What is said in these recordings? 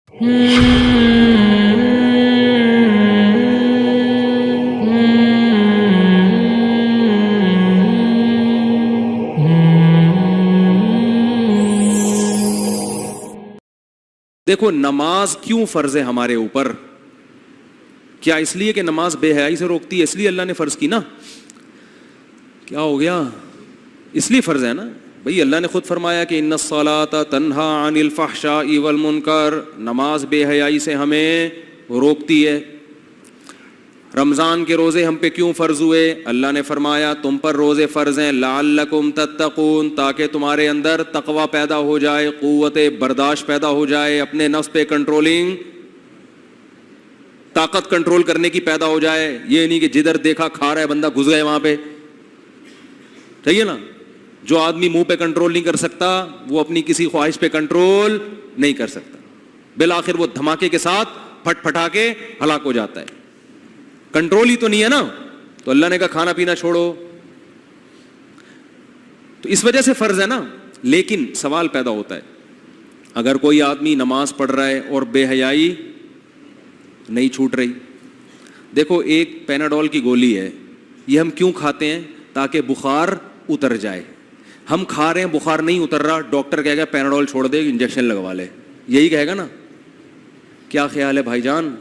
دیکھو نماز کیوں فرض ہے ہمارے اوپر؟ کیا اس لیے کہ نماز بے حیائی سے روکتی ہے اس لیے اللہ نے فرض کی نا؟ کیا ہو گیا؟ اس لیے فرض ہے نا بھئی، اللہ نے خود فرمایا کہ ان الصلاۃ تنہا عن الفحشاء والمنکر، نماز بے حیائی سے ہمیں روکتی ہے۔ رمضان کے روزے ہم پہ کیوں فرض ہوئے؟ اللہ نے فرمایا تم پر روزے فرض ہیں لعلکم تتقون، تاکہ تمہارے اندر تقوی پیدا ہو جائے، قوت برداشت پیدا ہو جائے، اپنے نفس پہ کنٹرولنگ طاقت کنٹرول کرنے کی پیدا ہو جائے۔ یہ نہیں کہ جدھر دیکھا کھا رہا ہے بندہ گھس گئے وہاں پہ، صحیح ہے نا؟ جو آدمی منہ پہ کنٹرول نہیں کر سکتا وہ اپنی کسی خواہش پہ کنٹرول نہیں کر سکتا، بالآخر وہ دھماکے کے ساتھ پھٹ پھٹا کے ہلاک ہو جاتا ہے۔ کنٹرول ہی تو نہیں ہے نا، تو اللہ نے کہا کھانا پینا چھوڑو، تو اس وجہ سے فرض ہے نا۔ لیکن سوال پیدا ہوتا ہے، اگر کوئی آدمی نماز پڑھ رہا ہے اور بے حیائی نہیں چھوٹ رہی۔ دیکھو ایک پیناڈول کی گولی ہے، یہ ہم کیوں کھاتے ہیں؟ تاکہ بخار اتر جائے۔ ہم کھا رہے ہیں بخار نہیں اتر رہا، ڈاکٹر کہے گا پیناڈول چھوڑ دے، انجیکشن لگوا لے، یہی کہے گا نا؟ کیا خیال ہے بھائی جان؟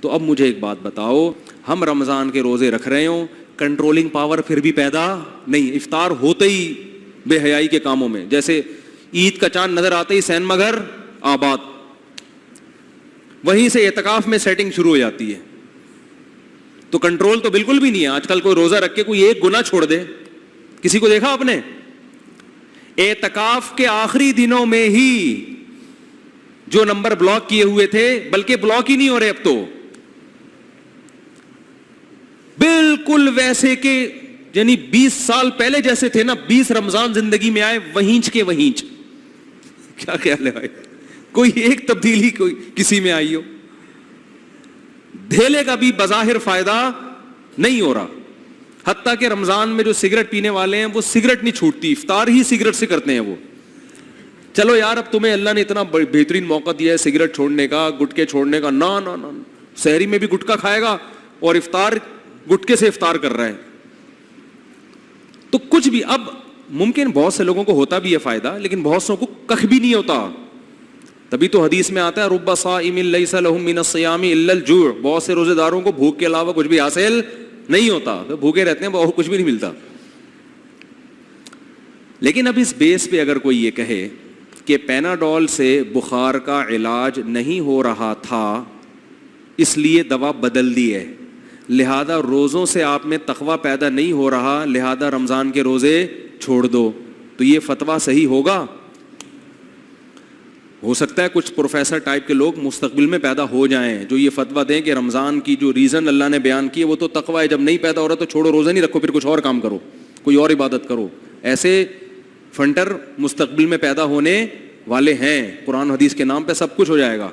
تو اب مجھے ایک بات بتاؤ، ہم رمضان کے روزے رکھ رہے ہوں، کنٹرولنگ پاور پھر بھی پیدا نہیں، افطار ہوتے ہی بے حیائی کے کاموں میں، جیسے عید کا چاند نظر آتے ہی سین مگر آباد، وہیں سے اعتکاف میں سیٹنگ شروع ہو جاتی ہے۔ تو کنٹرول تو بالکل بھی نہیں ہے۔ آج کل کوئی روزہ رکھ کے کوئی ایک گناہ چھوڑ دے، کسی کو دیکھا آپ نے؟ اعتکاف کے آخری دنوں میں ہی جو نمبر بلاک کیے ہوئے تھے، بلکہ بلاک ہی نہیں ہو رہے اب تو، بالکل ویسے کہ یعنی 20 سال پہلے جیسے تھے نا، 20 رمضان زندگی میں آئے وہینچ کے وہینچ۔ کیا خیال ہے بھائی؟ کوئی ایک تبدیلی کوئی کسی میں آئی ہو؟ دھیلے کا بھی بظاہر فائدہ نہیں ہو رہا، حتیٰ کہ رمضان میں جو سگریٹ پینے والے ہیں وہ سگریٹ نہیں چھوٹتی، افطار ہی سگریٹ سے کرتے ہیں وہ۔ چلو یار اب تمہیں اللہ نے اتنا بہترین موقع دیا ہے سگریٹ چھوڑنے کا، گٹکے چھوڑنے کا، نا نا نا، سحری میں بھی گٹکا کھائے گا اور افطار گٹکے سے افطار کر رہا ہے۔ تو کچھ بھی، اب ممکن بہت سے لوگوں کو ہوتا بھی ہے فائدہ، لیکن بہت سو کو کخ بھی نہیں ہوتا۔ تبھی تو حدیث میں آتا ہے رب صائم لیس له من الصیام الا الجوع، بہت سے روزے داروں کو بھوک کے علاوہ کچھ بھی حاصل نہیں ہوتا، تو بھوکے رہتے ہیں، بہت کچھ بھی نہیں ملتا۔ لیکن اب اس بیس پہ اگر کوئی یہ کہے کہ پیناڈول سے بخار کا علاج نہیں ہو رہا تھا اس لیے دوا بدل دی ہے، لہذا روزوں سے آپ میں تقویٰ پیدا نہیں ہو رہا، لہذا رمضان کے روزے چھوڑ دو، تو یہ فتویٰ صحیح ہوگا؟ ہو سکتا ہے کچھ پروفیسر ٹائپ کے لوگ مستقبل میں پیدا ہو جائیں جو یہ فتویٰ دیں کہ رمضان کی جو ریزن اللہ نے بیان کی ہے وہ تو تقویٰ ہے، جب نہیں پیدا ہو رہا تو چھوڑو، روزہ نہیں رکھو، پھر کچھ اور کام کرو، کوئی اور عبادت کرو۔ ایسے فنٹر مستقبل میں پیدا ہونے والے ہیں، قرآن حدیث کے نام پہ سب کچھ ہو جائے گا۔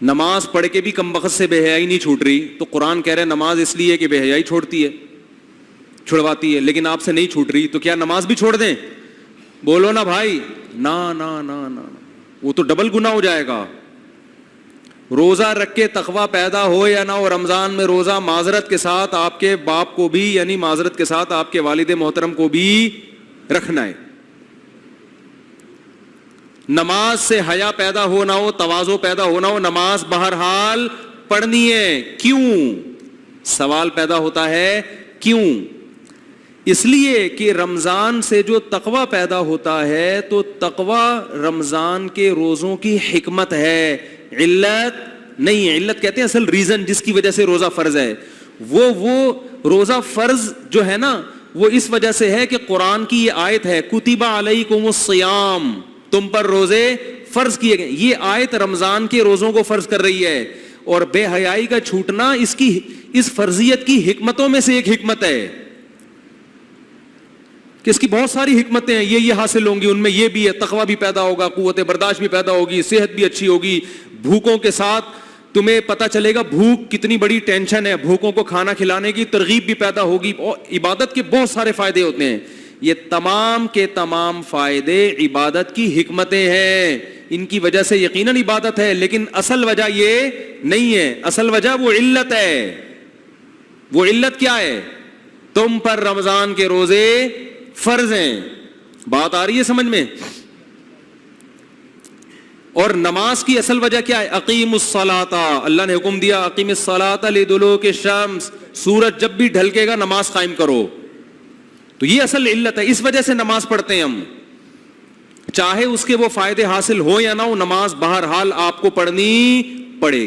نماز پڑھ کے بھی کم بخت سے بے حیائی نہیں چھوٹ رہی، تو قرآن کہہ رہے ہیں نماز اس لیے کہ بے حیائی چھوڑتی ہے، چھڑواتی ہے، لیکن آپ سے نہیں چھوٹ رہی، تو کیا نماز بھی چھوڑ دیں؟ بولو نا بھائی، نا نا نا نا، وہ تو ڈبل گناہ ہو جائے گا۔ روزہ رکھ کے تقویٰ پیدا ہو یا نہ ہو، رمضان میں روزہ معذرت کے ساتھ آپ کے باپ کو بھی، یعنی معذرت کے ساتھ آپ کے والد محترم کو بھی رکھنا ہے۔ نماز سے حیا پیدا ہو نہ ہو، تواضع پیدا ہو نہ ہو، نماز بہرحال پڑھنی ہے۔ کیوں؟ سوال پیدا ہوتا ہے کیوں؟ اس لیے کہ رمضان سے جو تقویٰ پیدا ہوتا ہے تو تقویٰ رمضان کے روزوں کی حکمت ہے، علت نہیں ہے۔ علت کہتے ہیں اصل ریزن جس کی وجہ سے روزہ فرض ہے، وہ روزہ فرض جو ہے نا وہ اس وجہ سے ہے کہ قرآن کی یہ آیت ہے کتب علیکم الصیام، تم پر روزے فرض کیے گئے۔ یہ آیت رمضان کے روزوں کو فرض کر رہی ہے، اور بے حیائی کا چھوٹنا اس فرضیت کی حکمتوں میں سے ایک حکمت ہے کہ اس کی بہت ساری حکمتیں ہیں، یہ حاصل ہوں گی، ان میں یہ بھی ہے، تقویٰ بھی پیدا ہوگا، قوت برداشت بھی پیدا ہوگی، صحت بھی اچھی ہوگی، بھوکوں کے ساتھ تمہیں پتہ چلے گا بھوک کتنی بڑی ٹینشن ہے، بھوکوں کو کھانا کھلانے کی ترغیب بھی پیدا ہوگی، اور عبادت کے بہت سارے فائدے ہوتے ہیں۔ یہ تمام کے تمام فائدے عبادت کی حکمتیں ہیں، ان کی وجہ سے یقیناً عبادت ہے، لیکن اصل وجہ یہ نہیں ہے، اصل وجہ وہ علت ہے۔ وہ علت کیا ہے؟ تم پر رمضان کے روزے فرض ہیں۔ بات آ رہی ہے سمجھ میں؟ اور نماز کی اصل وجہ کیا ہے؟ اقیم الصلاۃ، اللہ نے حکم دیا اقیم الصلاۃ لدلوک الشمس، سورج جب بھی ڈھلکے گا نماز قائم کرو۔ تو یہ اصل علت ہے، اس وجہ سے نماز پڑھتے ہیں ہم، چاہے اس کے وہ فائدے حاصل ہو یا نہ ہو، نماز بہرحال آپ کو پڑھنی پڑے گی۔